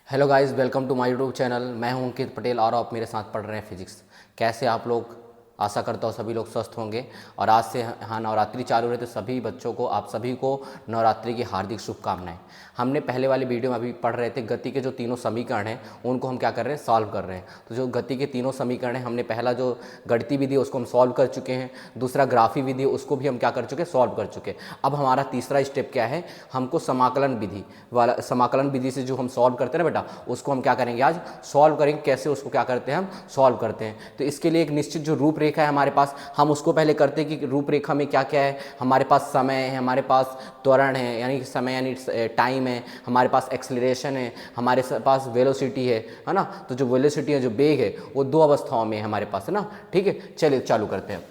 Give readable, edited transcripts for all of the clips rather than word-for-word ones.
Hello guys, welcome to my YouTube channel. मैं हूं अंकित पटेल और आप मेरे साथ पढ़ रहे हैं फिजिक्स। कैसे आप लोग? आशा करता हूं सभी लोग स्वस्थ होंगे। और आज से हाँ नवरात्रि चालू है, तो सभी बच्चों को, आप सभी को नवरात्रि की हार्दिक शुभकामनाएं। हमने पहले वाली वीडियो में अभी पढ़ रहे थे गति के जो तीनों समीकरण हैं उनको हम क्या कर रहे हैं, सॉल्व कर रहे हैं। तो जो गति के तीनों समीकरण हैं, हमने पहला जो गणितीय विधि उसको हम सॉल्व कर चुके हैं, दूसरा ग्राफी विधि उसको भी हम क्या कर चुके हैं, सॉल्व कर चुके हैं। अब हमारा तीसरा स्टेप क्या है, हमको समाकलन विधि वाला, समाकलन विधि से जो हम सॉल्व करते हैं ना बेटा, उसको हम क्या करेंगे, आज सॉल्व करेंगे। कैसे उसको क्या करते हैं, हम सॉल्व करते हैं। तो इसके लिए एक निश्चित जो रूपरेखा है हमारे पास, हम उसको पहले करते हैं कि रूपरेखा में क्या क्या है। हमारे पास समय है, हमारे पास त्वरण है यानी समय यानी टाइम है, हमारे पास एक्सेलरेशन है, हमारे पास वेलोसिटी है ना। तो जो वेलोसिटी है, जो वेग है, वो दो अवस्थाओं में है हमारे पास, है ना। ठीक है, चलिए चालू करते हैं।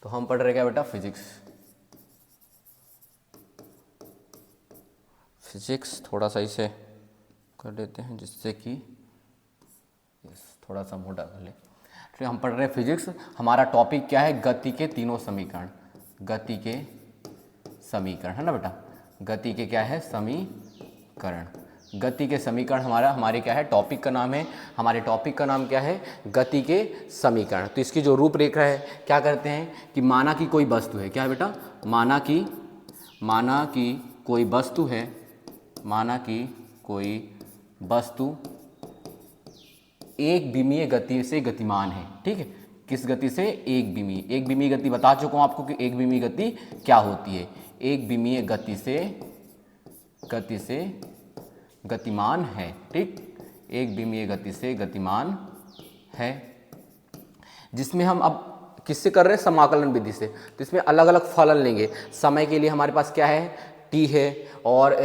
तो हम पढ़ रहे क्या बेटा, फिजिक्स थोड़ा सा इसे कर देते हैं जिससे कि थोड़ा सा मोटा कर ले। तो हम पढ़ रहे हैं फिजिक्स। हमारा टॉपिक क्या है, गति के तीनों समीकरण। गति के समीकरण है ना बेटा, गति के क्या है, समीकरण। गति के समीकरण हमारे क्या है, टॉपिक का नाम है। हमारे टॉपिक का नाम क्या है, गति के समीकरण। तो इसकी जो रूपरेखा है, क्या करते हैं कि माना कि कोई वस्तु है, क्या है बेटा, माना कि कोई वस्तु है, माना कि कोई वस्तु एक विमीय गति से गतिमान है। ठीक है, किस गति से, एक विमीय गति बता चुका हूं आपको कि एक विमीय गति क्या होती है। एक विमीय गति से गतिमान है। ठीक, एक विमीय गति से गतिमान है, जिसमें हम अब किससे कर रहे हैं, समाकलन विधि से। तो इसमें अलग अलग फलन लेंगे। समय के लिए हमारे पास क्या है, टी है, और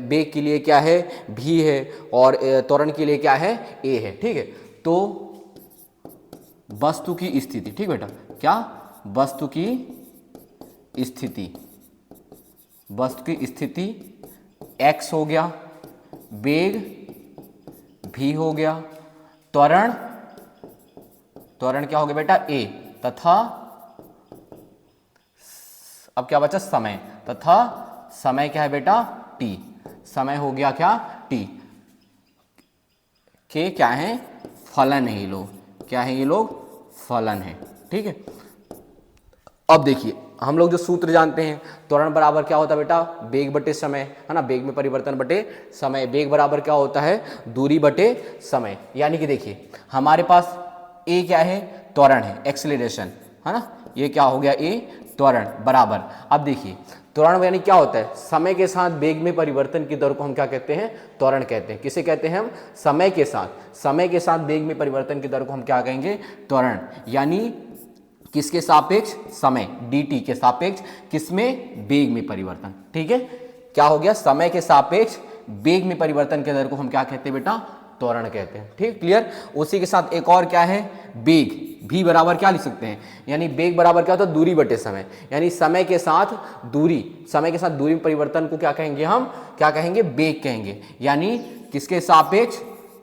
वेग के लिए क्या है, भी है, और त्वरण के लिए क्या है, ए है। ठीक है, तो वस्तु की स्थिति, ठीक बेटा, क्या, वस्तु की स्थिति एक्स हो गया, वेग भी हो गया, त्वरण क्या हो गया बेटा, ए, तथा अब क्या बचा, समय, तथा समय क्या है बेटा, टी। समय हो गया क्या, टी के क्या है, फलन है ये लोग, क्या है ये लोग, फलन है। ठीक है, अब देखिए हम लोग जो सूत्र जानते हैं, त्वरण बराबर क्या होता है बेटा, वेग बटे समय, है ना, वेग में परिवर्तन बटे समय। वेग बराबर क्या होता है, दूरी बटे समय। यानी कि देखिए हमारे पास ए क्या है, त्वरण है, एक्सेलरेशन, है ना, ये क्या हो गया, ए त्वरण बराबर। अब देखिए त्वरण यानी क्या होता है, समय के साथ वेग में परिवर्तन की दर को हम क्या कहते हैं, त्वरण कहते हैं। किसे कहते हैं हम, समय के साथ वेग में परिवर्तन की दर को हम क्या कहेंगे, त्वरण। यानी किसके सापेक्ष, समय, dt के सापेक्ष किसमें, वेग में परिवर्तन। ठीक है, क्या हो गया, समय के सापेक्ष वेग में परिवर्तन के दर को हम क्या कहते हैं बेटा, त्वरण कहते हैं। ठीक, क्लियर। उसी के साथ एक और क्या है, वेग, भी बराबर क्या लिख सकते हैं, यानी वेग बराबर क्या होता है, दूरी बटे समय। यानी समय के साथ दूरी में परिवर्तन को क्या कहेंगे, हम क्या कहेंगे, वेग कहेंगे। यानी किसके सापेक्ष,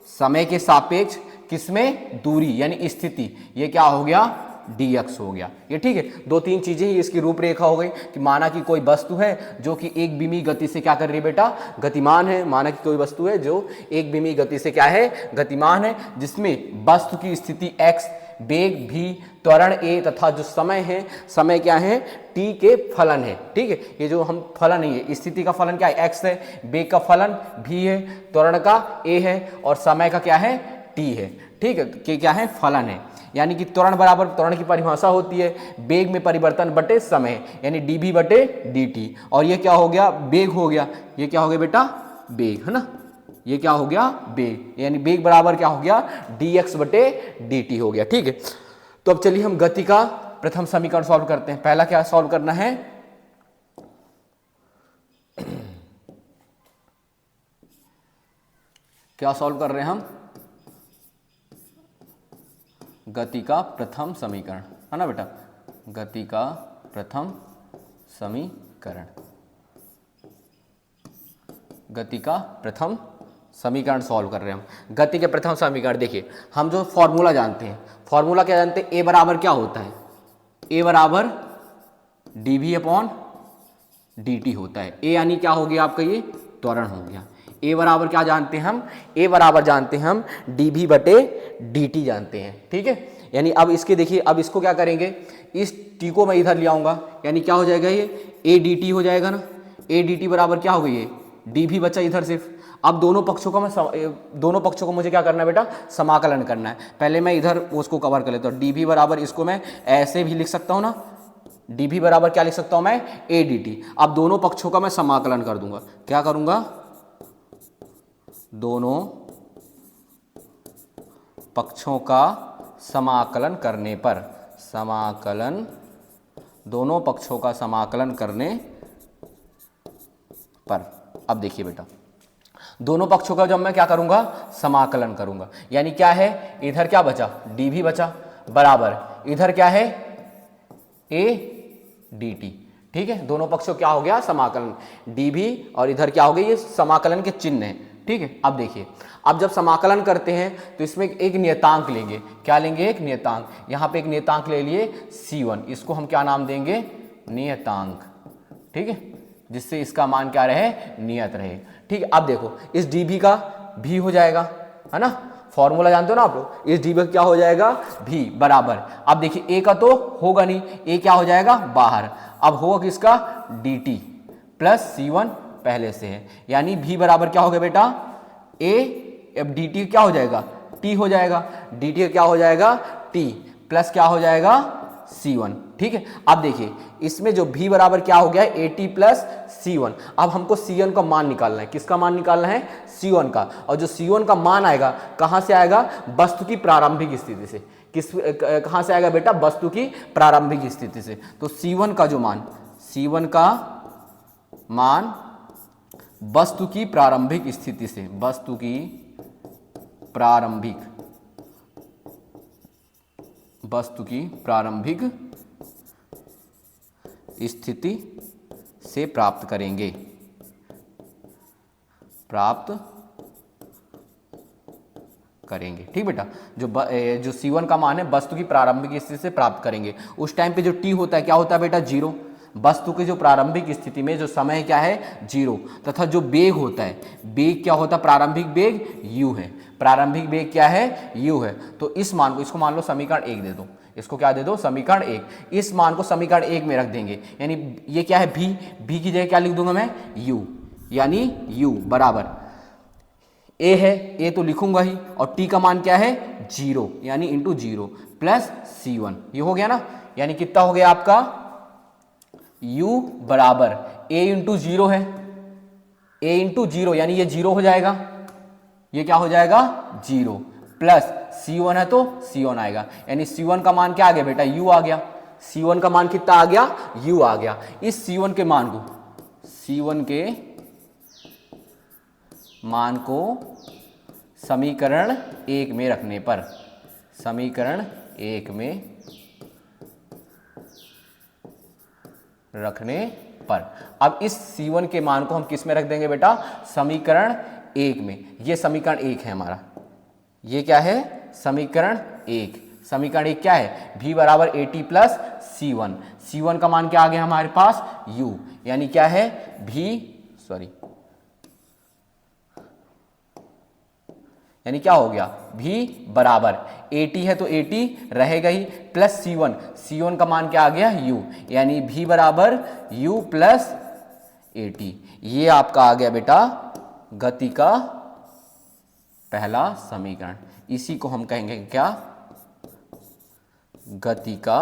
समय के सापेक्ष किसमें, दूरी यानी स्थिति, ये क्या हो गया, dx हो गया। ये ठीक है, दो तीन चीजें ही इसकी रूपरेखा हो गई कि माना कि कोई वस्तु है जो कि एक विमीय गति से क्या कर रही है बेटा, गतिमान है। माना कि कोई वस्तु है जो एक विमीय गति से क्या है, गतिमान है, जिसमें वस्तु की स्थिति x, वेग भी, त्वरण a तथा जो समय है, समय क्या है, t के फलन है। ठीक है, ये जो हम फलन है, स्थिति का फलन क्या है, x है, वेग का फलन भी है, त्वरण का a है, और समय का क्या है, t है। ठीक है, कि क्या है, फलन है। यानी कि त्वरण बराबर, त्वरण की परिभाषा होती है वेग में परिवर्तन बटे समय, यानी dv बटे dt। और ये क्या हो गया, वेग हो गया, ये क्या हो गया बेटा, वेग, है ना, ये क्या हो गया, वेग, यानी वेग बराबर क्या हो गया, dx बटे dt हो गया। ठीक है, तो अब चलिए हम गति का प्रथम समीकरण सॉल्व करते हैं। पहला क्या सॉल्व करना है, क्या सॉल्व कर रहे हैं हम, गति का प्रथम समीकरण, है ना बेटा, गति का प्रथम समीकरण, गति का प्रथम समीकरण सॉल्व कर रहे हैं हम। गति के प्रथम समीकरण देखिए, हम जो फॉर्मूला जानते हैं, फॉर्मूला क्या जानते हैं, ए बराबर क्या होता है, ए बराबर dv अपॉन dt होता है। ए यानी क्या हो गया आपका, ये त्वरण हो गया। ए बराबर क्या जानते हैं हम, ए बराबर जानते हैं हम dv बटे dt जानते हैं, ठीक है। यानी अब इसके देखिए, अब इसको क्या करेंगे, इस t को मैं इधर ले आऊंगा, यानी क्या हो जाएगा, ये a dt हो जाएगा ना। a dt बराबर क्या हो गई, ये dv बचा इधर सिर्फ। अब दोनों पक्षों को मुझे क्या करना है बेटा, समाकलन करना है। पहले मैं इधर उसको कवर कर लेता हूँ। dv बराबर, इसको मैं ऐसे भी लिख सकता हूँ ना, dv बराबर क्या लिख सकता हूँ मैं, a dt। अब दोनों पक्षों का मैं समाकलन कर दूंगा। क्या करूंगा, दोनों पक्षों का समाकलन करने पर, दोनों पक्षों का समाकलन करने पर। अब देखिए बेटा, दोनों पक्षों का जब मैं क्या करूंगा, समाकलन करूंगा, यानी क्या है, इधर क्या बचा, dv बचा, बराबर इधर क्या है, a dt, ठीक है। दोनों पक्षों क्या हो गया, समाकलन, dv और इधर क्या हो गया, ये समाकलन के चिन्ह है, ठीक है। अब देखिए, अब जब समाकलन करते हैं तो इसमें एक नियतांक लेंगे। क्या लेंगे, एक नियतांक। यहाँ पे एक नियतांक ले लिए c1, इसको हम क्या नाम देंगे, नियतांक, ठीक है, जिससे इसका मान क्या रहे, नियत रहे, ठीक है। अब देखो, इस dv का भी हो जाएगा, है ना, फॉर्मूला जानते हो ना आप लोग, इस dv का क्या हो जाएगा, भी बराबर। अब देखिए a का तो होगा नहीं, a क्या हो जाएगा, बाहर। अब होगा किसका, dt प्लस c1 पहले से है, यानी v बराबर क्या हो गया बेटा, a, अब dt क्या हो जाएगा, t हो जाएगा, dt क्या हो जाएगा, t प्लस क्या हो जाएगा, c1, ठीक है। अब देखिए, इसमें जो v बराबर क्या हो गया, at प्लस c1। अब हमको c1 का मान निकालना है। किसका मान निकालना है, c1 का। और जो c1 का मान आएगा, कहां से आएगा, वस्तु की प्रारंभिक स्थिति से। कहां से आएगा बेटा, वस्तु की प्रारंभिक स्थिति से। तो c1 का जो मान, c1 का मान वस्तु की प्रारंभिक स्थिति से, वस्तु की प्रारंभिक स्थिति से प्राप्त करेंगे, ठीक बेटा। जो c1 का मान है, वस्तु की प्रारंभिक स्थिति से प्राप्त करेंगे। उस टाइम पे जो t होता है, क्या होता है बेटा, 0। वस्तु की जो प्रारंभिक स्थिति में जो समय क्या है, 0, तथा जो वेग होता है, वेग क्या होता है, प्रारंभिक वेग u है, प्रारंभिक वेग क्या है, u है। तो इस मान को, इसको मान लो समीकरण 1 दे दो, इसको क्या दे दो, समीकरण 1। इस मान को समीकरण 1 में रख देंगे, यानी ये क्या है, v की जगह क्या लिख दूंगा मैं, u, यानी u बराबर a है, a तो लिखूंगा ही, और t का मान क्या है, 0, यानी इंटू 0 प्लस c1। ये हो गया ना, यानी कितना हो गया आपका, u बराबर a इंटू 0 है, a इंटू 0, यानी ये 0 हो जाएगा, ये क्या हो जाएगा, 0 प्लस c1 है तो c1 आएगा, यानी c1 का मान क्या आ गया बेटा, u आ गया। c1 का मान कितना आ गया, u आ गया। इस c1 के मान को समीकरण 1 में रखने पर, अब इस c1 के मान को हम किस में रख देंगे बेटा, समीकरण 1 में। ये समीकरण 1 है हमारा, ये क्या है, समीकरण 1। समीकरण 1 क्या है, v बराबर at प्लस c1। c1 का मान क्या आ गया हमारे पास, u, यानी क्या है, यानी क्या हो गया, v बराबर at है तो at रहेगा ही, प्लस c1 का मान क्या आ गया, u, यानी v बराबर u प्लस at। ये आपका आ गया बेटा गति का पहला समीकरण। इसी को हम कहेंगे क्या, गति का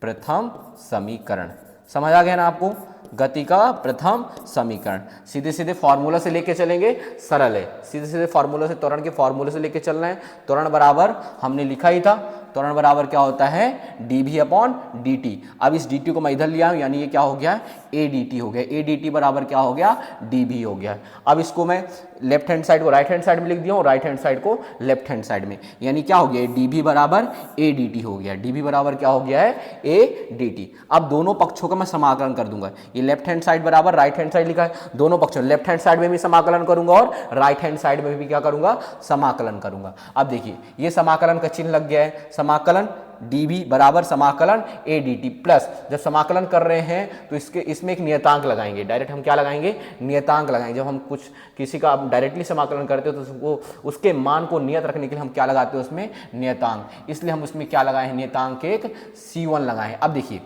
प्रथम समीकरण। समझ आ गया ना आपको, गति का प्रथम समीकरण। सीधे सीधे फॉर्मूला से लेके चलेंगे, सरल है, सीधे सीधे फॉर्मूला से, त्वरण के फॉर्मूले से लेके चलना है। त्वरण बराबर हमने लिखा ही था, त्वरण बराबर क्या होता है डी भी अपॉन डी टी। अब इस डी टी को मैं इधर लिया हूं, यानी ये क्या हो गया ए डी टी हो गया, ए डी टी बराबर क्या हो गया डी भी हो गया। अब इसको मैं लेफ्ट हैंड साइड को राइट हैंड साइड में लिख दिया हूं, राइट हैंड साइड को लेफ्ट हैंड साइड में, यानी क्या हो गया डी भी बराबर ए डी टी हो गया, डी भी बराबर क्या हो गया है ए डी टी। अब दोनों पक्षों का मैं समाकलन कर दूंगा, ये लेफ्ट हैंड साइड बराबर राइट हैंड साइड लिखा है, दोनों पक्षों लेफ्ट हैंड साइड में भी समाकलन करूंगा और राइट हैंड साइड में भी क्या करूंगा समाकलन करूंगा। अब देखिए ये समाकलन का चिन्ह लग गया है, समाकलन dv बराबर समाकलन a dt प्लस, जब समाकलन कर रहे हैं तो इसमें एक नियतांक लगाएंगे, डायरेक्ट हम क्या लगाएंगे नियतांक लगाएंगे। जब हम कुछ किसी का डायरेक्टली समाकलन करते हो तो उसके मान को नियत रखने के लिए हम क्या लगाते हैं उसमें नियतांक, इसलिए हम उसमें क्या लगाए हैं नियतांक एक c1 लगाए। अब देखिए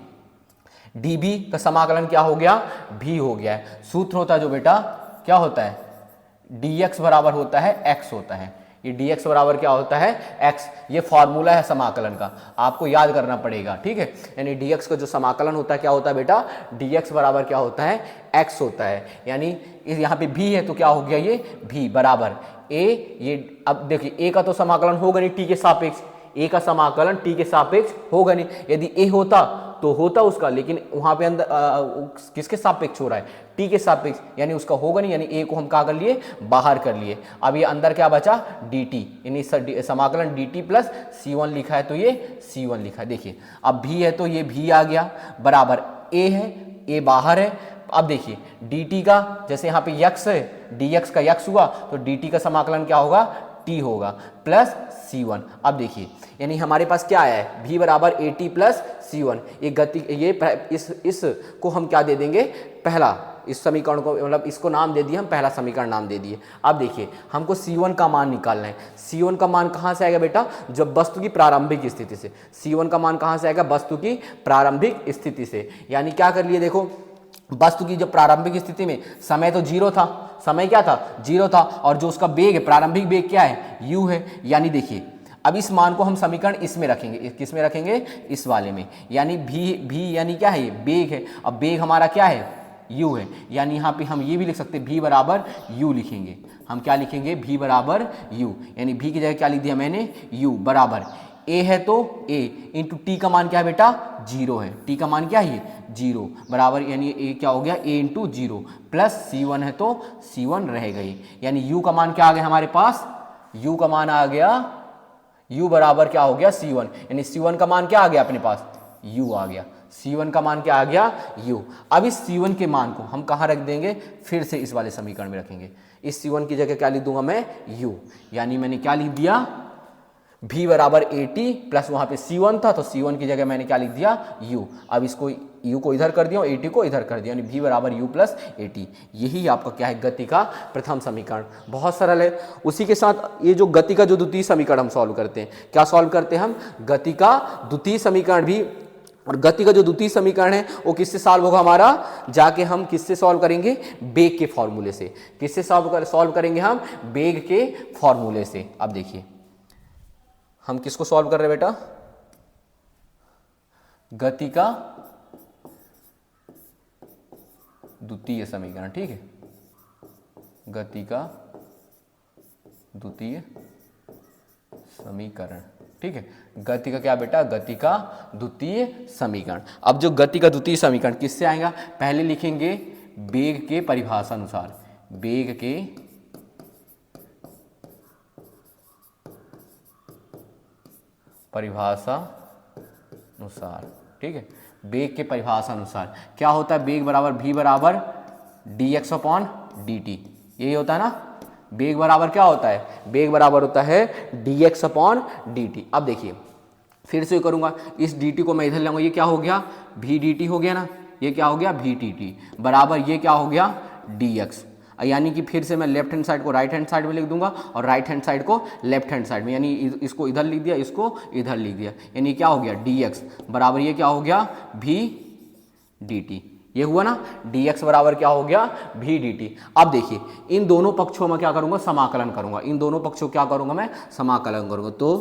dv का समाकलन क्या हो गया v हो गया है, सूत्र होता है जो बेटा क्या होता है dx बराबर होता है x होता है, ये dx बराबर क्या होता है x, ये फॉर्मूला है समाकलन का, आपको याद करना पड़ेगा, ठीक है। यानी dx का जो समाकलन होता है क्या होता है बेटा dx बराबर क्या होता है x होता है, यानी यहाँ पे v है तो क्या हो गया ये v बराबर a, ये अब देखिए a का तो समाकलन होगा नहीं t के सापेक्ष, a का समाकलन t के सापेक्ष होगा नहीं, यदि a होता तो होता उसका, लेकिन वहां पे अंदर किसके सापेक्ष हो रहा है t के सापेक्ष, यानी उसका होगा नहीं, यानी a को हम क्या कर लिए बाहर कर लिए। अब ये अंदर क्या बचा dt, यानी समाकलन dt प्लस c1 लिखा है तो ये c1 लिखा है। देखिए अब v है तो ये v आ गया बराबर a है, a बाहर है। अब देखिए dt का जैसे यहाँ पे x है, dx का x हुआ तो dt का समाकलन क्या होगा t होगा प्लस c1। अब देखिए यानी हमारे पास क्या आया है v बराबर a t प्लस c1, ये गति ये इस को हम क्या दे देंगे पहला, इस समीकरण को मतलब इसको नाम दे दिए हम पहला समीकरण नाम दे दिए। अब देखिए हमको c1 का मान निकालना है, c1 का मान कहाँ से आएगा बेटा जब वस्तु की प्रारंभिक स्थिति से, c1 का मान कहाँ से आएगा वस्तु की प्रारंभिक स्थिति से, यानी क्या कर लिए देखो वस्तु की जब प्रारंभिक स्थिति में समय तो जीरो था, समय क्या था जीरो था, और जो उसका वेग है प्रारंभिक वेग क्या है u है, यानी देखिए अब इस मान को हम समीकरण इसमें रखेंगे, किस में रखेंगे इस वाले में, यानी v यानी क्या है वेग है, अब वेग हमारा क्या है u है, यानी यहाँ पे हम ये भी लिख सकते हैं v बराबर u लिखेंगे, हम क्या लिखेंगे v बराबर u, यानी v की जगह क्या लिख दिया मैंने u बराबर a है तो a इंटू टी का मान क्या है बेटा जीरो है, t का मान क्या है जीरो बराबर, यानी a क्या हो गया a into zero plus c1 है तो c1 रह गई, यानी u का मान क्या आ गया हमारे पास u का मान आ गया u बराबर क्या हो गया c1, यानी c1 का मान क्या आ गया अपने पास u आ गया, c1 का मान क्या आ गया u। अब इस c1 के मान को हम कहाँ रख देंगे फिर से इस वाले समीकरण में रखेंगे, इस c1 की जगह क्या लिख दूंगा मैं u, यानी मैंने क्या लिख दिया v बराबर a t प्लस वहां पे c1 था तो c1 की जगह मैंने क्या लिख दिया u। अब इसको u को इधर कर दिया और a t को इधर कर दिया, यानी v बराबर u प्लस a t, यही आपका क्या है गति का प्रथम समीकरण, बहुत सरल है। उसी के साथ ये जो गति का जो द्वितीय समीकरण हम सॉल्व करते हैं, क्या सॉल्व करते हैं हम गति का द्वितीय समीकरण भी, और गति का जो द्वितीय समीकरण है वो किससे सॉल्व होगा हमारा, जाके हम किससे सॉल्व करेंगे वेग के फॉर्मूले से, किससे सॉल्व करेंगे हम वेग के फॉर्मूले से। अब देखिए हम किसको सॉल्व कर रहे हैं बेटा गति का द्वितीय समीकरण, ठीक है गति का द्वितीय समीकरण, ठीक है गति का क्या बेटा गति का द्वितीय समीकरण। अब जो गति का द्वितीय समीकरण किससे आएगा, पहले लिखेंगे वेग के परिभाषा अनुसार, वेग के परिभाषा अनुसार, ठीक है वेग के परिभाषा अनुसार क्या होता है वेग बराबर v बराबर dx अपॉन dt, यही होता है ना, वेग बराबर क्या होता है वेग बराबर होता है dx अपॉन dt। अब देखिए फिर से करूंगा, इस dt को मैं इधर लाऊंगा, ये क्या हो गया v dt हो गया ना, ये क्या हो गया v dt बराबर ये क्या हो गया dx, यानी कि फिर से मैं लेफ्ट हैंड साइड को राइट हैंड साइड में लिख दूंगा और राइट हैंड साइड को लेफ्ट हैंड साइड में, यानी इसको इधर लिख दिया इसको इधर लिख दिया, यानी क्या हो गया dx बराबर ये क्या हो गया v dt, ये हुआ ना dx बराबर क्या हो गया v dt। अब देखिए इन दोनों पक्षों में क्या करूंगा समाकलन करूंगा, इन दोनों पक्षों क्या करूंगा मैं समाकलन करूंगा, तो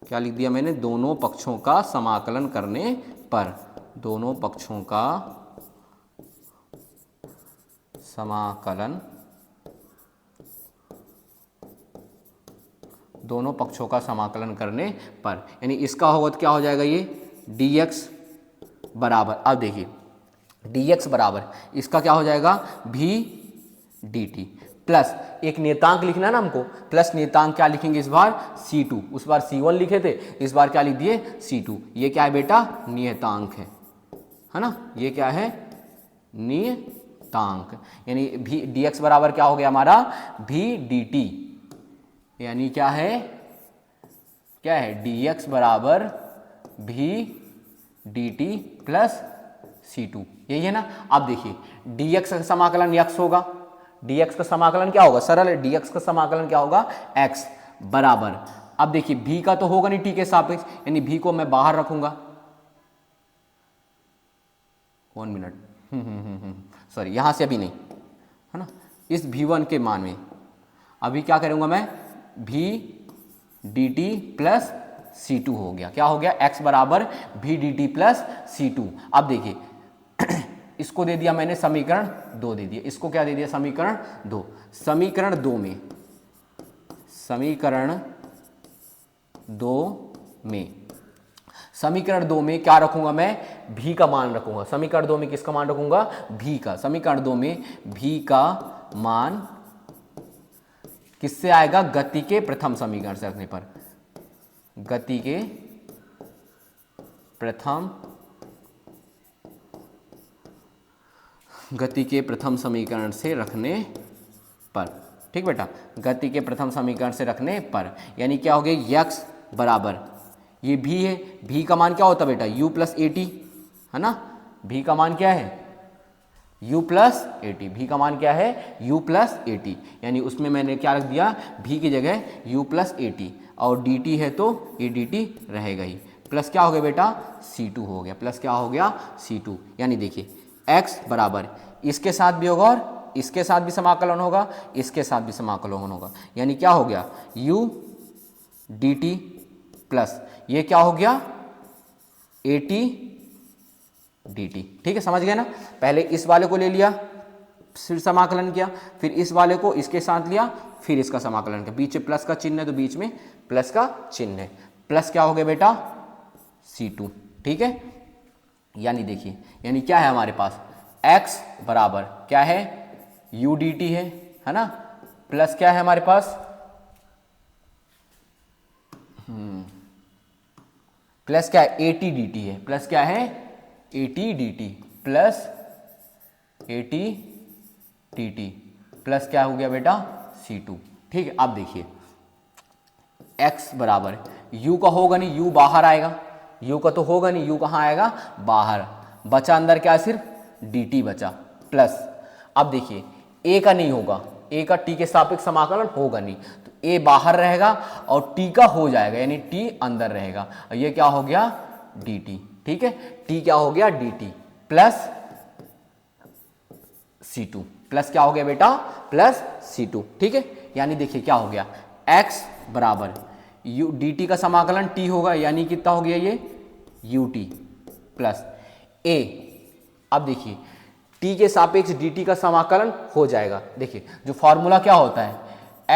क्या लिख दिया मैंने दोनों पक्षों का समाकलन करने पर, दोनों पक्षों का समाकलन दोनों पक्षों का समाकलन करने पर, यानी इसका होगा तो क्या हो जाएगा ये dx बराबर, अब देखिए dx बराबर इसका क्या हो जाएगा v dt प्लस एक नियतांक लिखना है ना हमको, प्लस नियतांक क्या लिखेंगे इस बार c2, उस बार c1 लिखे थे, इस बार क्या लिख दिए c2। ये क्या है बेटा नियतांक है ना, ये क्या है नियतांक, यानी v dx बराबर क्या हो गया हमारा v dt, यानी क्या है dx बराबर v dt प्लस c2, यही है ना। अब देखिए dx का समाकलन x होगा, dx का समाकलन क्या होगा, सरल है, dx का समाकलन क्या होगा x बराबर, अब देखिए v का तो होगा नहीं t के सापेक्ष, यानी v को मैं बाहर रखूंगा, 1 मिनट सॉरी यहां से अभी नहीं है ना, इस v1 के मान में अभी क्या करूंगा मैं v dt प्लस c2 हो गया, क्या हो गया x बराबर v dt प्लस c2। अब देखिए इसको दे दिया मैंने समीकरण 2 दे दिया, इसको क्या दे दिया समीकरण 2, समीकरण 2 में क्या रखूंगा मैं v का मान रखूंगा, समीकरण 2 में किसका मान रखूंगा v का, समीकरण 2 में v का मान किससे आएगा गति के प्रथम समीकरण से रखने पर, गति के प्रथम समीकरण से रखने पर, ठीक बेटा, गति के प्रथम समीकरण से रखने पर, यानी क्या हो गया x बराबर ये v है, v का मान क्या होता है बेटा u प्लस ए टी, है ना, v का मान क्या है u plus A T, v का मान क्या है u प्लस ए टी, यानी उसमें मैंने क्या रख दिया v की जगह u प्लस ए टी, और dt है तो ये dt रहेगा ही, प्लस क्या हो गया बेटा c2 हो गया, प्लस क्या हो गया c2, यानी देखिए x बराबर इसके साथ भी होगा और इसके साथ भी समाकलन होगा, इसके साथ भी समाकलन होगा, यानी क्या हो गया u dt प्लस ये क्या हो गया at dt, ठीक है समझ गए ना। पहले इस वाले को ले लिया, फिर समाकलन किया, फिर इस वाले को इसके साथ लिया, फिर इसका समाकलन किया, बीच में प्लस का चिन्ह है तो बीच में प्लस का चिन्ह है, प्लस क्या हो गया बेटा c2, ठीक है। यानी देखिए यानी क्या है हमारे पास x बराबर क्या है u dt है ना, प्लस क्या है हमारे पास प्लस क्या है at dt है, प्लस क्या है at dt plus at dt plus क्या हो गया बेटा c2, ठीक है। अब देखिए x बराबर u का होगा नहीं, u बाहर आएगा, u का तो होगा नहीं, u कहाँ आएगा बाहर, बचा अंदर क्या सिर्फ dt बचा, प्लस अब देखिए a का नहीं होगा, a का t के सापेक्ष समाकलन होगा नहीं, तो a बाहर रहेगा और t का हो जाएगा, यानी t अंदर रहेगा, और ये क्या हो गया dt, ठीक है, t क्या हो गया dt प्लस c2, प्लस क्या हो गया बेटा प्लस c2, ठीक है। यानी देखिए क्या हो गया x बराबर u dt का समाकलन t होगा, यानी कितना हो गया ये ut प्लस a, अब देखिए t के सापेक्ष dt का समाकलन हो जाएगा, देखिए जो फॉर्मूला क्या होता है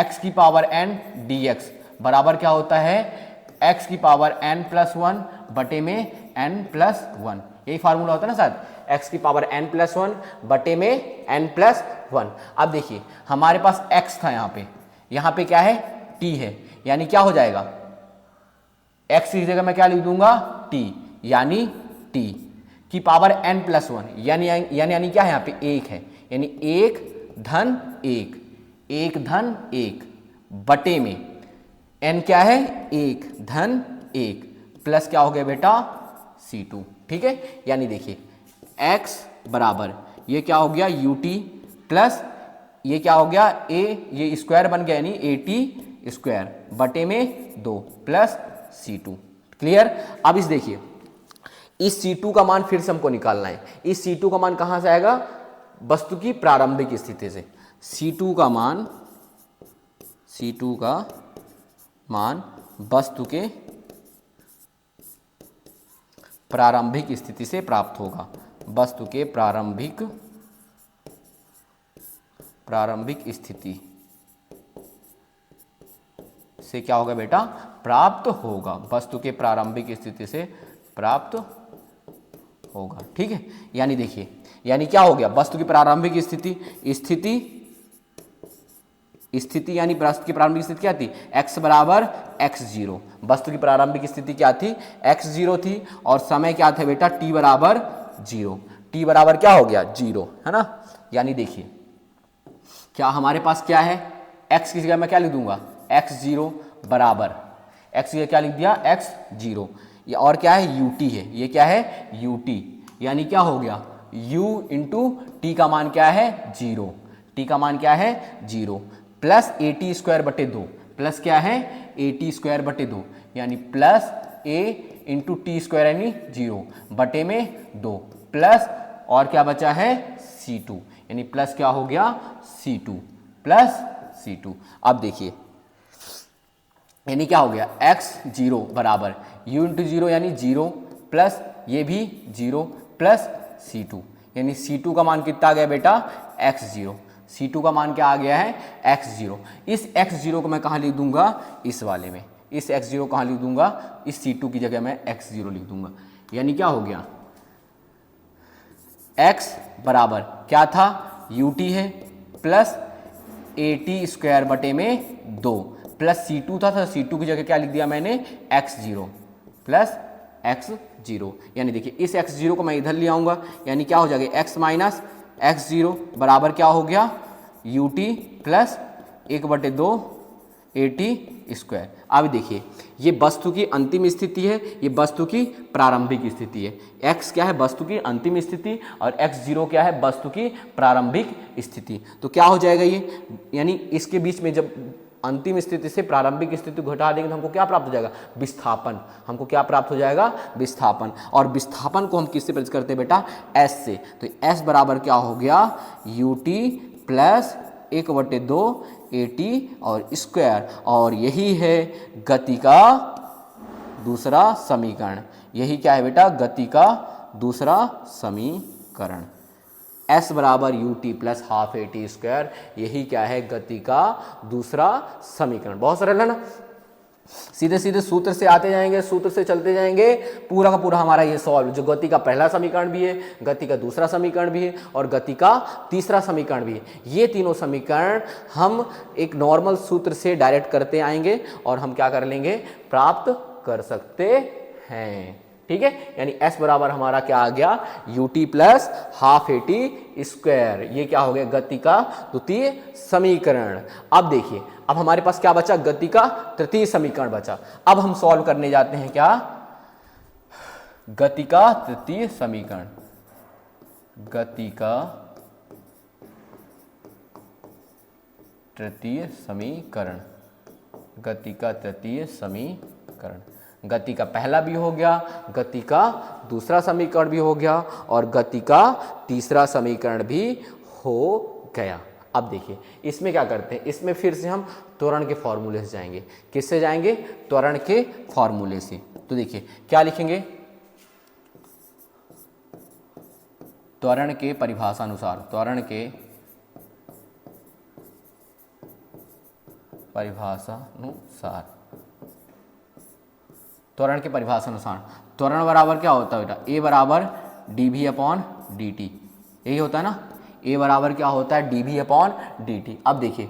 x की पावर n dx बराबर क्या होता है x की पावर n प्लस 1 बटे में n प्लस 1, यही फार्मूला होता है ना शायद, x की पावर n प्लस 1 बटे में n प्लस 1। अब देखिए हमारे पास x था यहाँ पे क्या है t है, यानी क्या हो जाएगा x की जगह मैं क्या लिख दूंगा t, यानी t की पावर n प्लस 1, यानी क्या है यहाँ पे 1 है, यानी 1 धन 1, 1 धन 1 बटे में n क्या है 1 धन 1 प्लस क्या हो गया बेटा c2, ठीक है। यानी देखिए x बराबर ये क्या हो गया ut प्लस ये क्या हो गया a, ये स्क्वायर बन गया यानी at स्क्वायर बटे में 2 प्लस c2, क्लियर। अब इस देखिए इस c2 का मान फिर से हमको निकालना है, इस c2 का मान कहां से आएगा वस्तु की प्रारंभिक स्थिति से, c2 का मान वस्तु के प्रारंभिक स्थिति से प्राप्त होगा, वस्तु के प्रारंभिक स्थिति से क्या होगा बेटा, प्राप्त होगा, वस्तु के प्रारंभिक स्थिति से प्राप्त होगा। ठीक है, यानी देखिए, यानी क्या हो गया, वस्तु की प्रारंभिक स्थिति स्थिति यानी वस्तु की प्रारंभिक स्थिति क्या थी, x बराबर x0। वस्तु की प्रारंभिक स्थिति क्या थी, x0 थी, और समय क्या था बेटा, t बराबर 0। t बराबर क्या हो गया, 0, है ना। यानी देखिए क्या हमारे पास क्या है, x की जगह मैं क्या लिख दूंगा, x0 बराबर, x की जगह क्या लिख दिया, x0। ये और क्या है, ut है, ये क्या है, ut, यानी क्या हो गया, u इंटू टी का मान क्या है, 0, t का मान क्या है, 0, प्लस at²/2, प्लस क्या है, at²/2, यानी प्लस a इंटू t² यानी 0 बटे में 2, प्लस और क्या बचा है, c2, यानी प्लस क्या हो गया, c2 प्लस c2। अब देखिए यानी क्या हो गया, x0 बराबर u इंटू 0 यानी 0, प्लस ये भी 0 प्लस c2, यानी c2 का मान कितना आ गया बेटा, x0। c2 का मान क्या आ गया है, x0। इस x0 को मैं कहाँ लिख दूंगा, इस वाले में, इस x0 कहाँ लिख दूंगा, इस c2 की जगह मैं x0 लिख दूंगा। यानी क्या हो गया, x बराबर क्या था, ut है, प्लस at² बटे में 2, प्लस c2 था, तो c2 की जगह क्या लिख दिया मैंने, x0 प्लस x0। यानी देखिए इस x0 को मैं इधर ले आऊँगा, यानी क्या हो जाएगा, x माइनस x0 बराबर क्या हो गया, ut प्लस 1/2 at²। अब देखिए ये वस्तु की अंतिम स्थिति है, ये वस्तु की प्रारंभिक स्थिति है। x क्या है, वस्तु की अंतिम स्थिति, और x0 क्या है, वस्तु की प्रारंभिक स्थिति। तो क्या हो जाएगा ये, यानी इसके बीच में जब अंतिम स्थिति से प्रारंभिक स्थिति को घटा देंगे तो हमको क्या प्राप्त हो जाएगा, विस्थापन। हमको क्या प्राप्त हो जाएगा, विस्थापन। और विस्थापन को हम किससे प्रकट करते हैं बेटा, s से। तो s बराबर क्या हो गया, ut प्लस 1/2 at और स्क्वायर, और यही है गति का दूसरा समीकरण। यही क्या है बेटा, गति का दूसरा समीकरण। s बराबर ut प्लस हाफ at², यही क्या है, गति का दूसरा समीकरण। बहुत सरल है ना, सीधे सीधे सूत्र से आते जाएंगे, सूत्र से चलते जाएंगे, पूरा का पूरा हमारा ये सॉल्व, जो गति का पहला समीकरण भी है, गति का दूसरा समीकरण भी है, और गति का तीसरा समीकरण भी है। ये तीनों समीकरण हम एक नॉर्मल सूत्र से डायरेक्ट करते आएंगे और हम क्या कर लेंगे, प्राप्त कर सकते हैं। ठीक है, यानी s बराबर हमारा क्या आ गया, ut प्लस हाफ at²। ये क्या हो गया, गति का द्वितीय समीकरण। अब देखिए, अब हमारे पास क्या बचा, गति का तृतीय समीकरण बचा। अब हम सॉल्व करने जाते हैं क्या, गति का तृतीय समीकरण। गति का तृतीय समीकरण, गति का तृतीय समीकरण। गति का पहला भी हो गया, गति का दूसरा समीकरण भी हो गया, और गति का तीसरा समीकरण भी हो गया। अब देखिए इसमें क्या करते हैं, इसमें फिर से हम त्वरण के फॉर्मूले से जाएंगे। किससे जाएंगे, त्वरण के फॉर्मूले से। तो देखिए क्या लिखेंगे, त्वरण के परिभाषानुसार, त्वरण के परिभाषानुसार, त्वरण के परिभाषानुसार त्वरण बराबर क्या होता है बेटा, a बराबर dv/dt, यही होता है ना, a बराबर क्या होता है, dv/dt। अब देखिए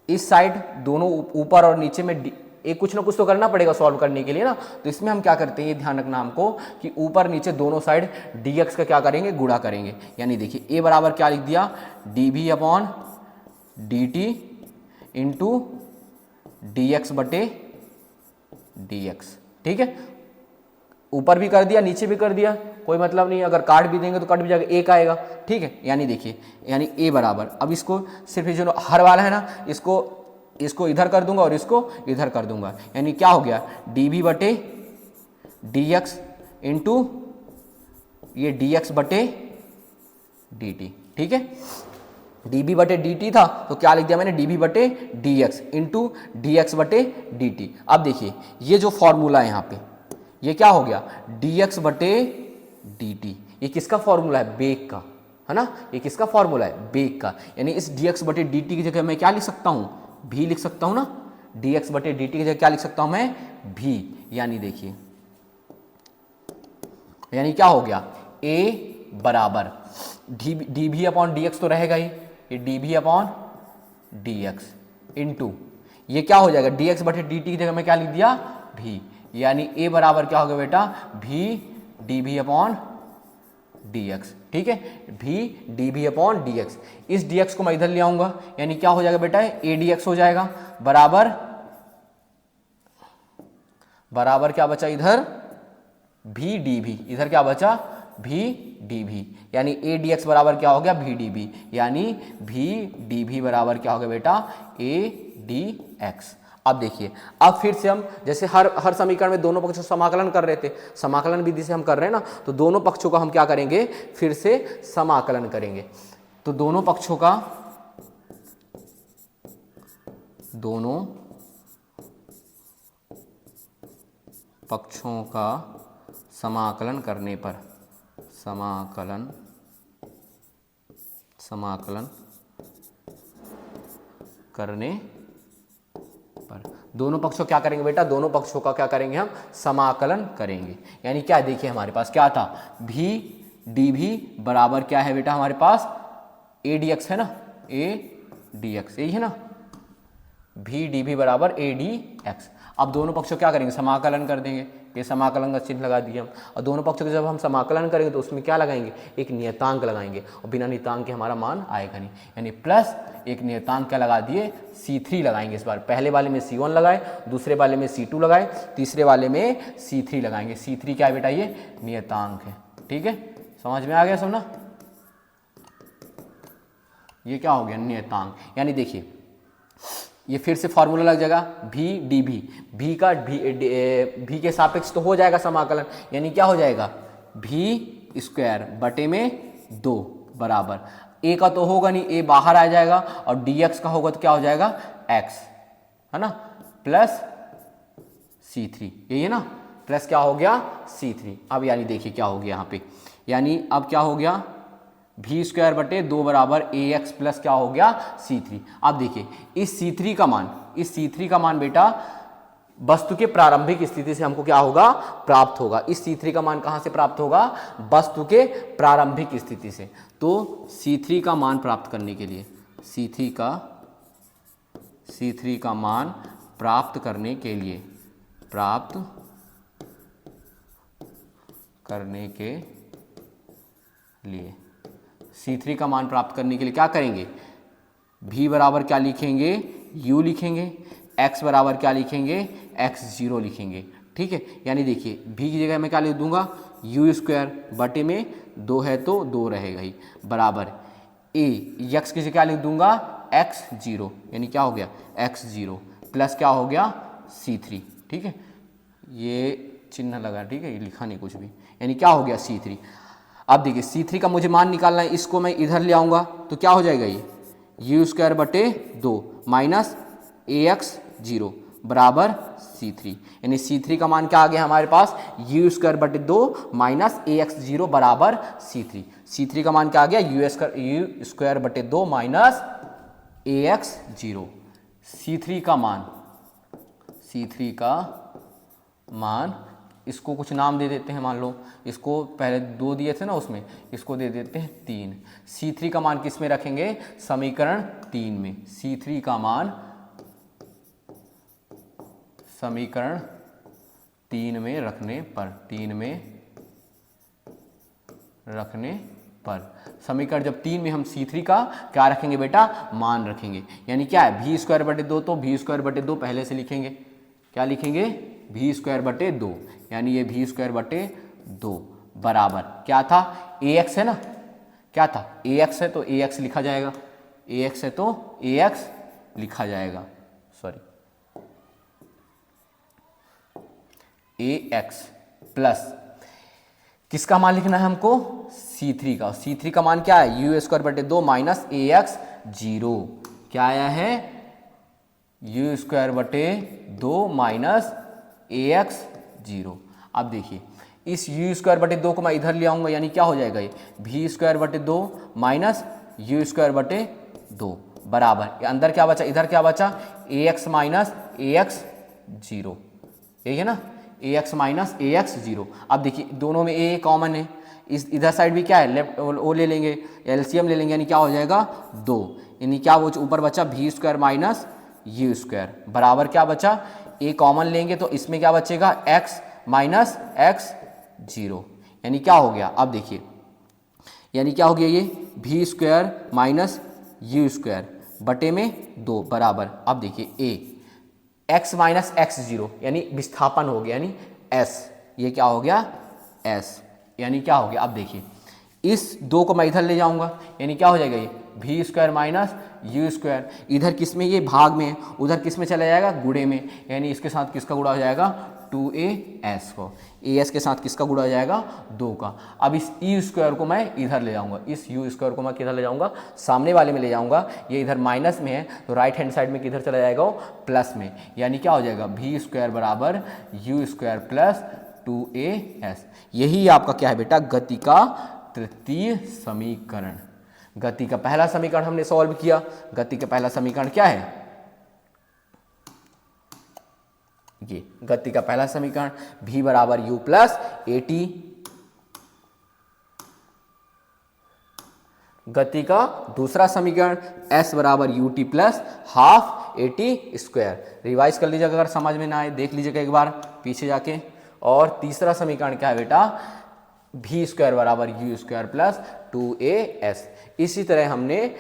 इस साइड दोनों ऊपर और नीचे में एक कुछ ना कुछ तो करना पड़ेगा सॉल्व करने के लिए ना, तो इसमें हम क्या करते हैं, ये ध्यान रखना हमको कि ऊपर नीचे दोनों साइड dx का क्या करेंगे, गुणा करेंगे। यानी देखिए a बराबर क्या लिख दिया, dv/dt इंटू dx/dx। ठीक है, ऊपर भी कर दिया नीचे भी कर दिया, कोई मतलब नहीं, अगर काट भी देंगे तो कट भी जाएगा, एक आएगा। ठीक है, यानी देखिए, यानी a बराबर, अब इसको सिर्फ जो हर वाला है ना, इसको इधर कर दूंगा और इसको इधर कर दूंगा, यानी क्या हो गया, dv/dx इंटू ये dx/dt। ठीक है, dv/dt था तो क्या लिख दिया मैंने, dv/dx इंटू dx/dt। अब देखिए ये जो फॉर्मूला है यहाँ पे, ये क्या हो गया, dx/dt। ये किसका फॉर्मूला है, वेग का, है ना, ये किसका फॉर्मूला है, वेग का। यानी इस dx/dt की जगह मैं क्या लिख सकता हूँ, v लिख सकता हूँ ना, dx बटे dt की जगह क्या लिख सकता हूं मैं, v। यानी देखिए, यानी क्या हो गया, a बराबर dv अपॉन dx तो रहेगा ही, ये dv अपॉन dx इंटू ये क्या हो जाएगा, dx बटे dt की जगह में क्या लिख दिया, v। यानी a बराबर क्या हो गया बेटा, v dv अपॉन dx। ठीक है, v dv अपॉन dx। इस dx को मैं इधर ले आऊंगा, यानी क्या हो जाएगा बेटा, a dx हो जाएगा, बराबर बराबर क्या बचा इधर, v dv। इधर क्या बचा, v dv। यानी a dx बराबर क्या हो गया, v dv। यानी v dv बराबर क्या हो गया बेटा, a dx। अब देखिए, अब फिर से हम जैसे हर समीकरण में दोनों पक्षों समाकलन कर रहे थे, समाकलन विधि से हम कर रहे हैं ना, तो दोनों पक्षों का हम क्या करेंगे, फिर से समाकलन करेंगे। तो दोनों पक्षों का समाकलन करने पर दोनों पक्षों क्या करेंगे बेटा, दोनों पक्षों का क्या करेंगे हम, समाकलन करेंगे। यानी क्या, देखिए हमारे पास क्या था, v dv बराबर क्या है बेटा, हमारे पास a dx है ना, a dx यही है ना, v dv बराबर a dx। अब दोनों पक्षों क्या करेंगे, समाकलन कर देंगे, ये समाकलन का चिन्ह लगा दिया हम। और दोनों पक्षों के जब हम समाकलन करेंगे तो उसमें क्या लगाएंगे, एक नियतांक लगाएंगे, और बिना नियतांक के हमारा मान आएगा नहीं। यानी प्लस एक नियतांक क्या लगा दिए, C3 लगाएंगे। इस बार पहले वाले में C1 लगाए, दूसरे वाले में C2 लगाए, तीसरे वाले में C3 लगाएंगे। C3 क्या है बेटा, ये नियतांक है। ठीक है, समझ में आ गया सब ना, ये क्या हो गया, नियतांक। यानी देखिए, ये फिर से फॉर्मूला लग जाएगा, v dv, v के सापेक्ष तो हो जाएगा समाकलन, यानी क्या हो जाएगा, v स्क्वायर बटे में 2 बराबर a का तो होगा नहीं, a बाहर आ जाएगा, और dx का होगा तो क्या हो जाएगा, x है ना, प्लस C3, यही है ना, प्लस क्या हो गया, C3। अब यानी देखिए क्या हो गया यहाँ पे, यानी अब क्या हो गया, v स्क्वायर बटे 2 बराबर ax प्लस क्या हो गया, C3। अब देखिए, इस C3 का मान बेटा वस्तु के प्रारंभिक स्थिति से हमको क्या होगा, प्राप्त होगा। इस C3 का मान कहाँ से प्राप्त होगा, वस्तु के प्रारंभिक स्थिति से। तो C3 का मान प्राप्त करने के लिए, C3 का मान प्राप्त करने के लिए C3 का मान प्राप्त करने के लिए क्या करेंगे, v बराबर क्या लिखेंगे, u लिखेंगे, x बराबर क्या लिखेंगे, x0 लिखेंगे। ठीक है, यानी देखिए v की जगह मैं क्या लिख दूंगा, u स्क्वायर बटे में 2 है तो 2 रहेगा ही, बराबर a x की जगह क्या लिख दूंगा, x0, यानी क्या हो गया, x0 प्लस क्या हो गया, C3। ठीक है, ये चिन्ह लगा, ठीक है, ये लिखा नहीं कुछ भी, यानी क्या हो गया, C3। अब देखिए, C3 का मुझे मान निकालना है, इसको मैं इधर ले आऊंगा तो क्या हो जाएगा, ये u स्क्वायर बटे 2 माइनस ax0 बराबर C3। यानी C3 का मान क्या आ गया हमारे पास, u स्क्वायर बटे 2 माइनस ax0 बराबर C3। C3 का मान क्या आ गया, u स्क्वायर बटे 2 माइनस ax0। C3 का मान इसको कुछ नाम दे देते हैं, मान लो इसको पहले 2 दिए थे ना, उसमें इसको दे देते हैं 3। C3 का मान किस में रखेंगे, समीकरण 3 में। C3 का मान समीकरण 3 में रखने पर समीकरण जब 3 में हम C3 का क्या रखेंगे बेटा, मान रखेंगे। यानी क्या है, v स्क्वायर बटे 2, तो v स्क्वायर बटे 2 पहले से लिखेंगे, क्या लिखेंगे, v स्क्वायर बटे 2, यानी ये v स्क्वायर बटे 2 बराबर क्या था, ax है ना, क्या था, ax है तो ax लिखा जाएगा, ax है तो ax लिखा जाएगा, सॉरी ax प्लस किसका मान लिखना है हमको, C3 का। C3 का मान क्या है, u स्क्वायर बटे 2 माइनस ax0, क्या आया है, u स्क्वायर बटे 2 माइनस ax0। अब देखिए, इस u स्क्वायर बटे 2 को मैं इधर ले आऊंगा, यानी क्या हो जाएगा, ये v स्क्वायर बटे 2 माइनस u स्क्वायर बटे 2 बराबर, ये अंदर क्या बचा, इधर क्या बचा, ax माइनस ax 0, यही है ना, ax माइनस ax 0। अब देखिए दोनों में a कॉमन है, इस इधर साइड भी क्या है, लेफ्ट ओ ले लेंगे, एलसीएम ले लेंगे, यानी क्या हो जाएगा 2, यानी क्या वो ऊपर बचा भी स्क्वायर माइनस यू स्क्वायर, बराबर क्या बचा, a कॉमन लेंगे तो इसमें क्या बचेगा x माइनस x 0, यानी क्या हो गया, अब देखिए यानी क्या हो गया, ये भी स्क्वायर माइनस यू स्क्वायर बटे में 2 बराबर, अब देखिए a x माइनस x 0 यानी विस्थापन हो गया, यानी s, ये क्या हो गया s, यानी क्या हो गया, अब देखिए इस 2 को मैं इधर ले जाऊंगा, यानी क्या हो जाएगा, ये भी स्क्वायर माइनस यू स्क्वायर, इधर किस में, ये भाग में है, उधर किस में चला जाएगा, गुणे में, यानी इसके साथ किसका गुणा हो जाएगा 2as को, as के साथ किसका गुणा हो जाएगा 2 का। अब इस ई स्क्वायर को मैं इधर ले जाऊंगा, इस यू स्क्वायर को मैं किधर ले जाऊंगा, सामने वाले में ले जाऊंगा, ये इधर माइनस में है तो राइट हैंड साइड में किधर चला जाएगा वो प्लस में, यानी क्या हो जाएगा भी स्क्वायर बराबर यू स्क्वायर प्लस 2as। यही आपका क्या है बेटा, गति का तृतीय समीकरण। गति का पहला समीकरण हमने सॉल्व किया, गति का पहला समीकरण क्या है, ये गति का पहला समीकरण v बराबर u प्लस ए टी, गति का दूसरा समीकरण s बराबर U T plus half A T square. Revise कर लीजिएगा, अगर समझ में ना आए देख लीजिएगा एक बार पीछे जाके। और तीसरा समीकरण क्या है बेटा, v स्क्वायर बराबर यू स्क्वायर प्लस 2as। इसी तरह हमने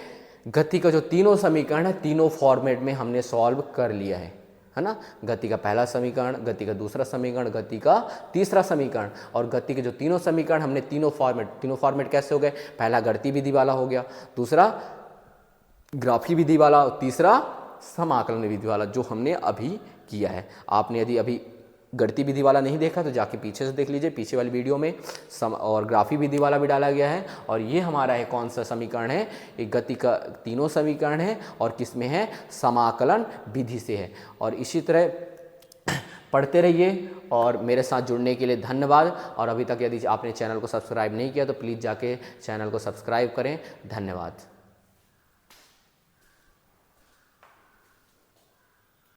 गति का जो तीनों समीकरण है तीनों फॉर्मेट में हमने सॉल्व कर लिया है ना। गति का पहला समीकरण, गति का दूसरा समीकरण, गति का तीसरा समीकरण, और गति के जो तीनों समीकरण हमने तीनों फॉर्मेट कैसे हो गए, पहला गणितीय विधि वाला हो गया, दूसरा ग्राफी विधि वाला, और तीसरा समाकलन विधि वाला, जो हमने अभी किया है। आपने यदि अभी गणितीय विधि वाला नहीं देखा तो जाके पीछे से देख लीजिए, पीछे वाली वीडियो में और ग्राफी विधि वाला भी डाला गया है। और ये हमारा है कौन सा समीकरण है, एक गति का तीनों समीकरण है और किस में है, समाकलन विधि से है। और इसी तरह पढ़ते रहिए और मेरे साथ जुड़ने के लिए धन्यवाद। और अभी तक यदि आपने चैनल को सब्सक्राइब नहीं किया तो प्लीज़ जाके चैनल को सब्सक्राइब करें। धन्यवाद।